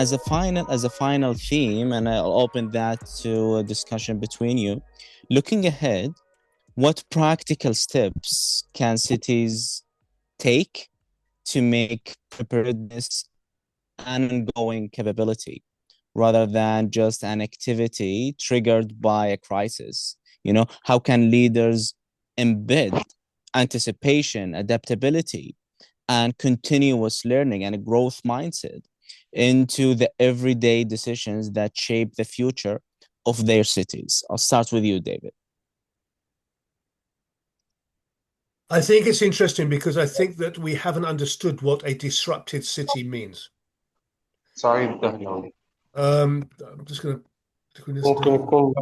as a final theme, and I'll open that to a discussion between you. Looking ahead, what practical steps can cities take to make preparedness an ongoing capability rather than just an activity triggered by a crisis? How can leaders embed anticipation, adaptability, and continuous learning and a growth mindset into the everyday decisions that shape the future of their cities? I'll start with you, David. I think it's interesting because I think that we haven't understood what a disrupted city means. Sorry, Dahlawi. I'm just going to. ممكن يكون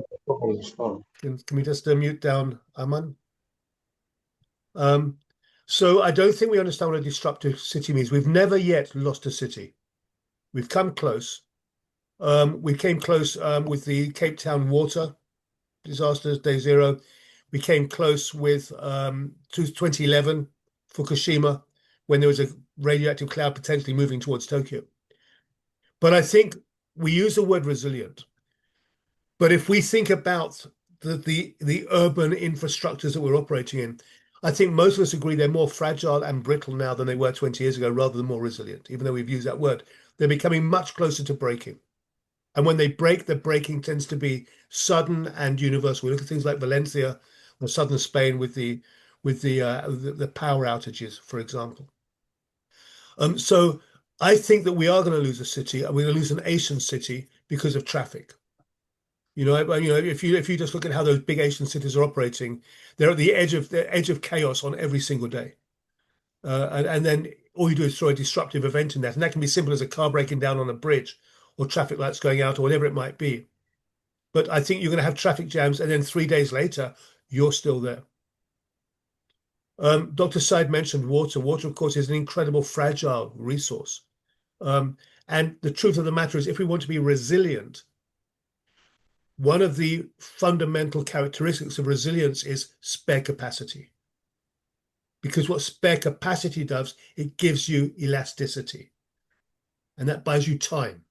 مش فاهم. Can we just mute down Aman? So I don't think we understand what a disruptive city means. We've never yet lost a city. We've come close. We came close with the Cape Town water disasters, day zero. We came close with 2011, Fukushima, when there was a radioactive cloud potentially moving towards Tokyo. But I think we use the word resilient. But if we think about the urban infrastructures that we're operating in, I think most of us agree they're more fragile and brittle now than they were 20 years ago, rather than more resilient, even though we've used that word. They're becoming much closer to breaking. And when they break, the breaking tends to be sudden and universal. We look at things like Valencia or southern Spain with the power outages, for example. So I think that we are going to lose a city, and we're going to lose an Asian city because of traffic. If you just look at how those big Asian cities are operating, they're at the edge of chaos on every single day. And then all you do is throw a disruptive event in that. And that can be simple as a car breaking down on a bridge or traffic lights going out or whatever it might be. But I think you're going to have traffic jams, and then 3 days later, you're still there. Dr. Saad mentioned water. Water, of course, is an incredible fragile resource. And the truth of the matter is, if we want to be resilient, one of the fundamental characteristics of resilience is spare capacity. Because what spare capacity does, it gives you elasticity. And that buys you time.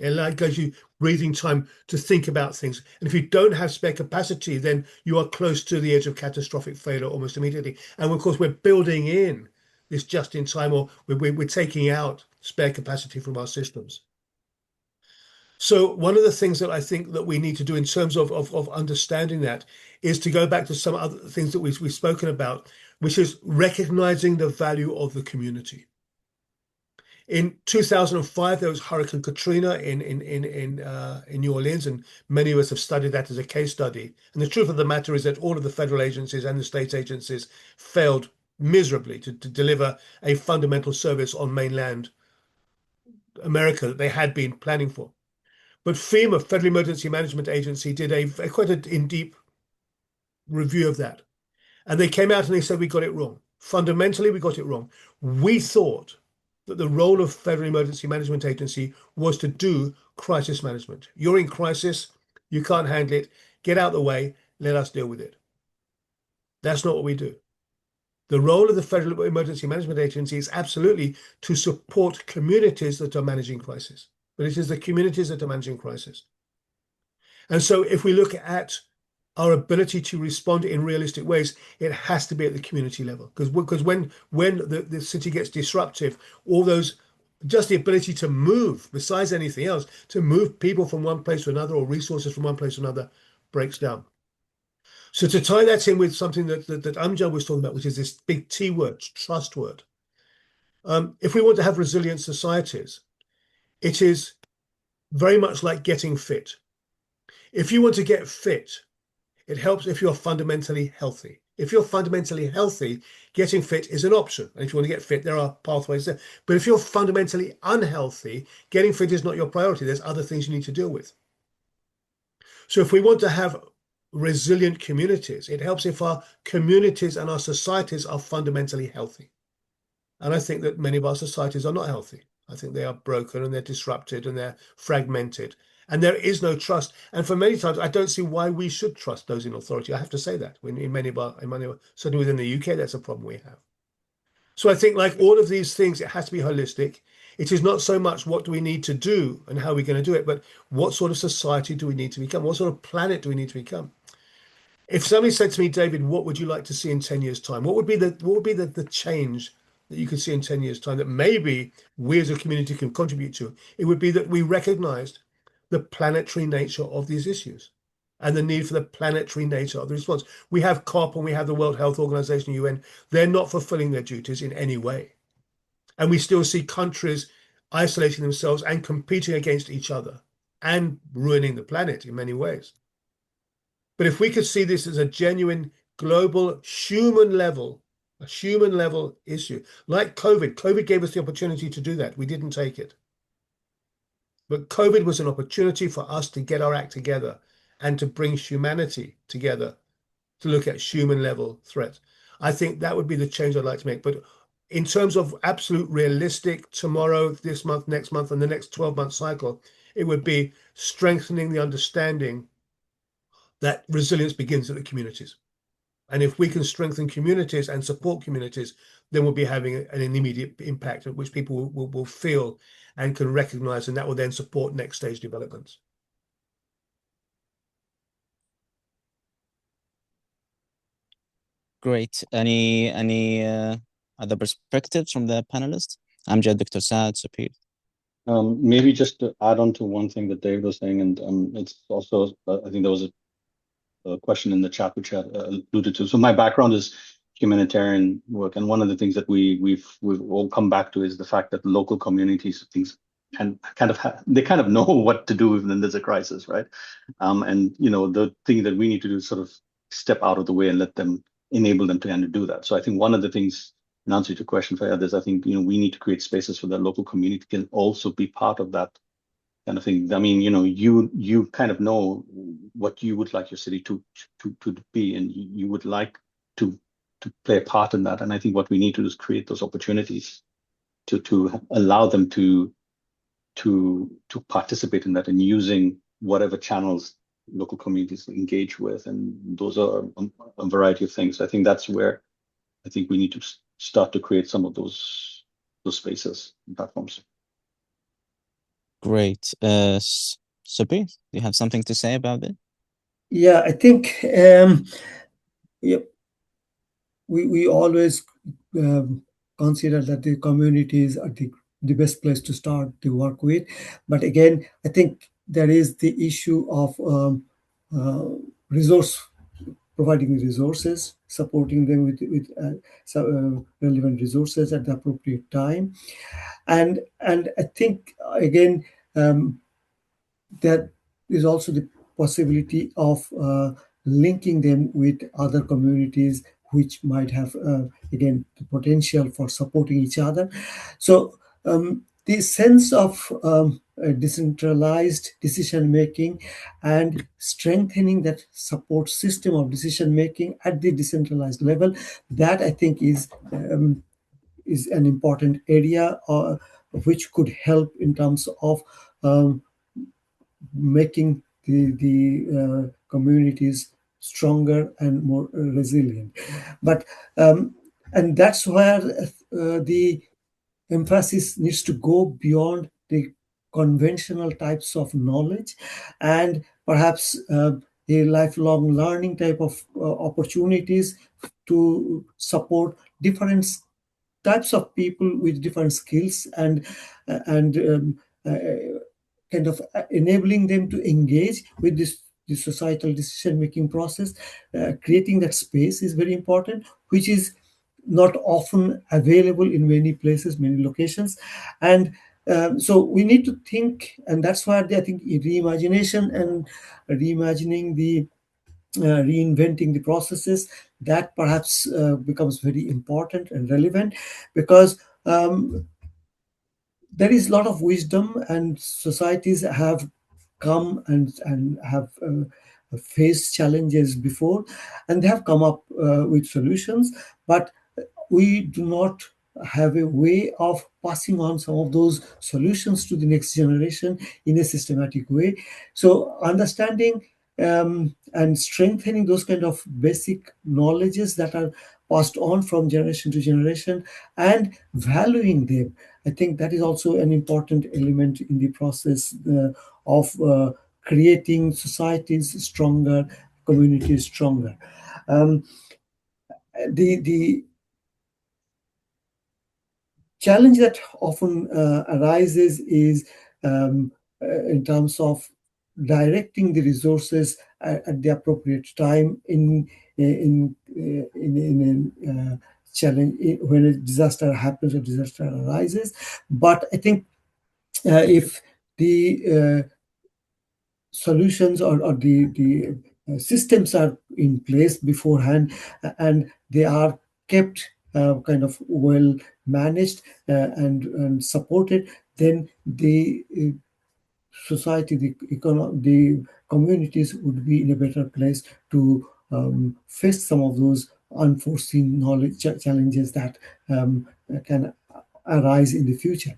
It gives you breathing time to think about things. And if you don't have spare capacity, then you are close to the edge of catastrophic failure almost immediately. And of course, we're building in this just in time, or we're taking out spare capacity from our systems. So one of the things that I think that we need to do in terms of understanding that is to go back to some other things that we've spoken about, which is recognizing the value of the community. In 2005, there was Hurricane Katrina in New Orleans, and many of us have studied that as a case study. And the truth of the matter is that all of the federal agencies and the state agencies failed miserably to deliver a fundamental service on mainland America that they had been planning for. But FEMA, Federal Emergency Management Agency, did quite an in-deep review of that. And they came out and they said, we got it wrong. Fundamentally, we got it wrong. We thought that the role of Federal Emergency Management Agency was to do crisis management. You're in crisis, you can't handle it, get out of the way, let us deal with it. That's not what we do. The role of the Federal Emergency Management Agency is absolutely to support communities that are managing crisis. But it is the communities that are managing crisis. And so if we look at our ability to respond in realistic ways, it has to be at the community level. Because when the city gets disruptive, all those, just the ability to move, besides anything else, to move people from one place to another or resources from one place to another breaks down. So to tie that in with something that Amjad was talking about, which is this big T word, trust word. If we want to have resilient societies, it is very much like getting fit. If you want to get fit, it helps if you're fundamentally healthy. If you're fundamentally healthy, getting fit is an option. And if you want to get fit, there are pathways there. But if you're fundamentally unhealthy, getting fit is not your priority. There's other things you need to deal with. So if we want to have resilient communities, it helps if our communities and our societies are fundamentally healthy. And I think that many of our societies are not healthy. I think they are broken and they're disrupted and they're fragmented. And there is no trust. And for many times, I don't see why we should trust those in authority. I have to say that certainly within the UK, that's a problem we have. So I think like all of these things, it has to be holistic. It is not so much what do we need to do and how we're going to do it, but what sort of society do we need to become? What sort of planet do we need to become? If somebody said to me, David, what would you like to see in 10 years' time? What would be the change that you could see in 10 years' time that maybe we as a community can contribute to? It would be that we recognized the planetary nature of these issues and the need for the planetary nature of the response. We have COP and we have the World Health Organization, UN. They're not fulfilling their duties in any way. And we still see countries isolating themselves and competing against each other and ruining the planet in many ways. But if we could see this as a genuine global human level, a human level issue, like COVID gave us the opportunity to do that. We didn't take it. But COVID was an opportunity for us to get our act together and to bring humanity together to look at human level threats. I think that would be the change I'd like to make. But in terms of absolute realistic tomorrow, this month, next month, and the next 12-month cycle, it would be strengthening the understanding that resilience begins at the communities. And if we can strengthen communities and support communities, then we'll be having an immediate impact which people will feel and can recognize, and that will then support next stage developments. Great. Any other perspectives from the panelists? Amjad, Dr. Saad, Sapir. Maybe just to add on to one thing that Dave was saying, and it's also, I think there was a question in the chat which I alluded to. So my background is humanitarian work, and one of the things that we've all come back to is the fact that local communities, things they kind of know what to do when there's a crisis, right? And the thing that we need to do is sort of step out of the way and let them enable them to kind of do that. So I think one of the things, in answer to your question, Fayadh, is I think we need to create spaces so that local community can also be part of that kind of thing. I mean, you kind of know what you would like your city to be, and you would like to play a part in that. And I think what we need to do is create those opportunities to allow them to participate in that, and using whatever channels local communities engage with, and those are a variety of things. I think that's where I think we need to start to create some of those spaces and platforms. Great. Sapir, do you have something to say about it? Yeah, I think we always consider that the communities are the best place to start to work with. But again, I think there is the issue of providing resources, supporting them with relevant resources at the appropriate time. And I think, again, there is also the possibility of linking them with other communities which might have, again, the potential for supporting each other. So the sense of decentralized decision-making and strengthening that support system of decision-making at the decentralized level, that I think is an important area which could help in terms of making the communities stronger and more resilient. But and that's where the emphasis needs to go beyond the conventional types of knowledge, and perhaps a lifelong learning type of opportunities to support different types of people with different skills, and kind of enabling them to engage with this societal decision-making process. Creating that space is very important, which is not often available in many places, many locations. And so we need to think, and that's why I think reimagination and reimagining the reinventing the processes, that perhaps becomes very important and relevant, because there is a lot of wisdom, and societies have come and have faced challenges before, and they have come up with solutions, but we do not have a way of passing on some of those solutions to the next generation in a systematic way. So understanding and strengthening those kind of basic knowledges that are passed on from generation to generation and valuing them. I think that is also an important element in the process of creating societies stronger, communities stronger. Um, the challenge that often arises is in terms of directing the resources at the appropriate time in challenge when a disaster happens or disaster arises. But I think if the solutions or the systems are in place beforehand and they are kept kind of well managed and supported, then the society, the communities would be in a better place to face some of those unforeseen knowledge challenges that can arise in the future.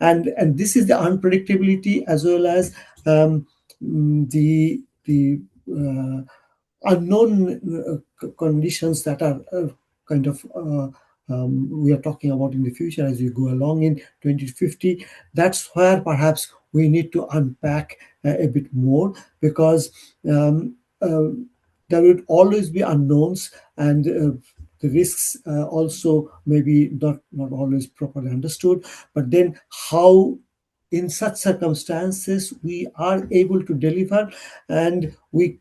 And this is the unpredictability as well as the unknown conditions that are kind of we are talking about in the future as we go along in 2050. That's where perhaps we need to unpack a bit more, because there would always be unknowns, and the risks also maybe not always properly understood. But then how in such circumstances we are able to deliver, and we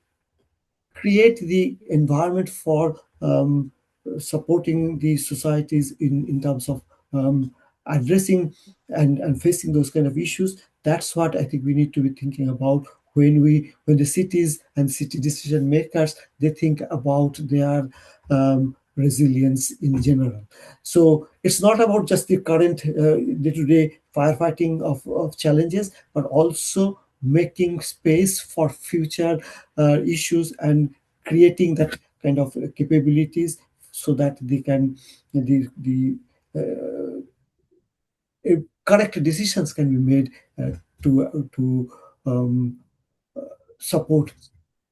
create the environment for supporting these societies in terms of addressing and facing those kind of issues. That's what I think we need to be thinking about when the cities and city decision makers, they think about their resilience in general. So it's not about just the current day-to-day firefighting of challenges, but also making space for future issues and creating that kind of capabilities so that they can the correct decisions can be made to support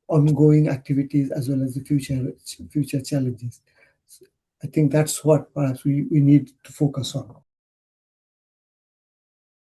ongoing activities as well as the future challenges. I think that's what perhaps we need to focus on.